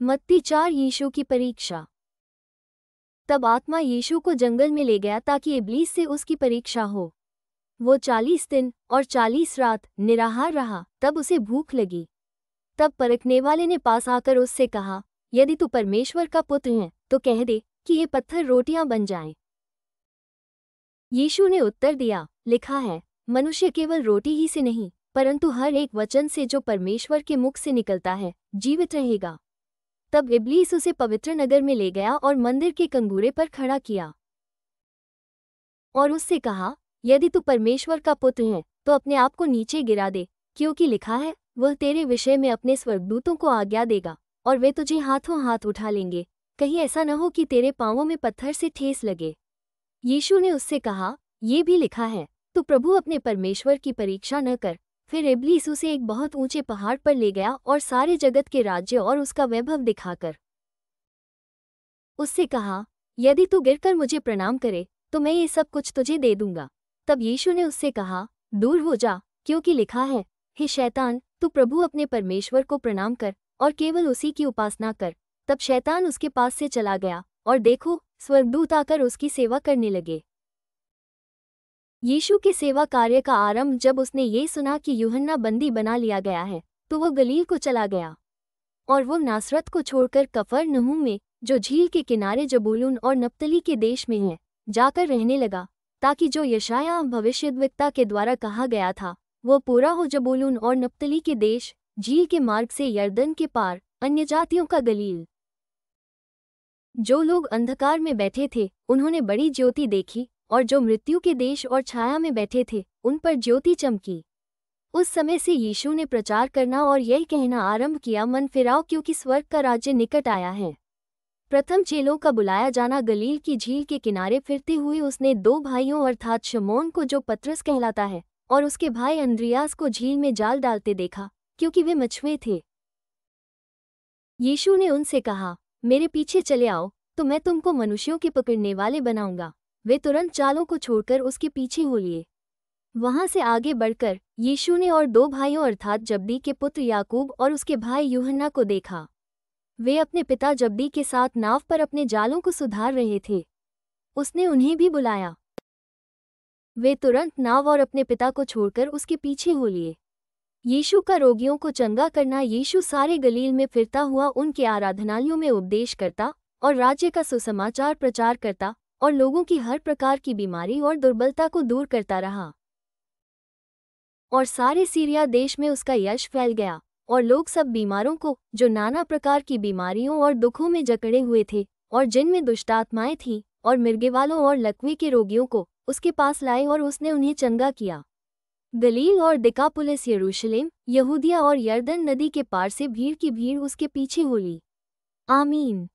मत्ती 4 यीशु की परीक्षा। तब आत्मा यीशु को जंगल में ले गया ताकि इब्लीस से उसकी परीक्षा हो। वो 40 दिन और 40 रात निराहार रहा। तब उसे भूख लगी। तब परखने वाले ने पास आकर उससे कहा, यदि तू परमेश्वर का पुत्र है तो कह दे कि ये पत्थर रोटियां बन जाएं। यीशु ने उत्तर दिया, लिखा है, मनुष्य केवल रोटी ही से नहीं परंतु हर एक वचन से जो परमेश्वर के मुख से निकलता है जीवित रहेगा। तब इब्लीस उसे पवित्र नगर में ले गया और मंदिर के कंगूरे पर खड़ा किया और उससे कहा, यदि तू परमेश्वर का पुत्र है तो अपने आप को नीचे गिरा दे, क्योंकि लिखा है, वह तेरे विषय में अपने स्वर्गदूतों को आज्ञा देगा और वे तुझे हाथों हाथ उठा लेंगे, कहीं ऐसा न हो कि तेरे पांवों में पत्थर से ठेस लगे। यीशु ने उससे कहा, ये भी लिखा है, तू प्रभु अपने परमेश्वर की परीक्षा न कर। फिर इब्लीस उसे एक बहुत ऊंचे पहाड़ पर ले गया और सारे जगत के राज्य और उसका वैभव दिखाकर उससे कहा, यदि तू गिरकर मुझे प्रणाम करे तो मैं ये सब कुछ तुझे दे दूंगा। तब यीशु ने उससे कहा, दूर हो जा, क्योंकि लिखा है, हे शैतान, तू प्रभु अपने परमेश्वर को प्रणाम कर और केवल उसी की उपासना कर। तब शैतान उसके पास से चला गया और देखो, स्वर्गदूत आकर उसकी सेवा करने लगे। यीशु के सेवा कार्य का आरंभ जब उसने ये सुना कि यूहन्ना बंदी बना लिया गया है तो वह गलील को चला गया और वो नासरत को छोड़कर कफरनहूम में, जो झील के किनारे जबूलून और नप्तली के देश में है, जाकर रहने लगा, ताकि जो यशायाह भविष्यद्वक्ता के द्वारा कहा गया था वो पूरा हो। जबूलून और नप्तली के देश, झील के मार्ग से यरदन के पार, अन्य जातियों का गलील। जो लोग अंधकार में बैठे थे उन्होंने बड़ी ज्योति देखी, और जो मृत्यु के देश और छाया में बैठे थे उन पर ज्योति चमकी। उस समय से यीशु ने प्रचार करना और यह कहना आरंभ किया, मन फिराओ क्योंकि स्वर्ग का राज्य निकट आया है। प्रथम चेलों का बुलाया जाना। गलील की झील के किनारे फिरते हुए उसने दो भाइयों अर्थात शमौन को, जो पतरस कहलाता है, और उसके भाई अंद्रियास को झील में जाल डालते देखा, क्योंकि वे मछुए थे। यीशु ने उनसे कहा, मेरे पीछे चले आओ तो मैं तुमको मनुष्यों के पकड़ने वाले बनाऊंगा। वे तुरंत जालों को छोड़कर उसके पीछे हो लिए। वहां से आगे बढ़कर यीशु ने और दो भाइयों अर्थात जब्दी के पुत्र याकूब और उसके भाई यूहन्ना को देखा। वे अपने पिता जब्दी के साथ नाव पर अपने जालों को सुधार रहे थे। उसने उन्हें भी बुलाया। वे तुरंत नाव और अपने पिता को छोड़कर उसके पीछे हो लिए। यीशु का रोगियों को चंगा करना। यीशु सारे गलील में फिरता हुआ उनके आराधनालयों में उपदेश करता और राज्य का सुसमाचार प्रचार करता और लोगों की हर प्रकार की बीमारी और दुर्बलता को दूर करता रहा। और सारे सीरिया देश में उसका यश फैल गया और लोग सब बीमारों को, जो नाना प्रकार की बीमारियों और दुखों में जकड़े हुए थे और जिनमें दुष्टात्माएं थीं, और मिर्गे वालों और लकवे के रोगियों को उसके पास लाए और उसने उन्हें चंगा किया। गलील और दिकापुलिस, यरूशलेम, यहूदिया और यरदन नदी के पार से भीड़ की भीड़ उसके पीछे हो ली। आमीन।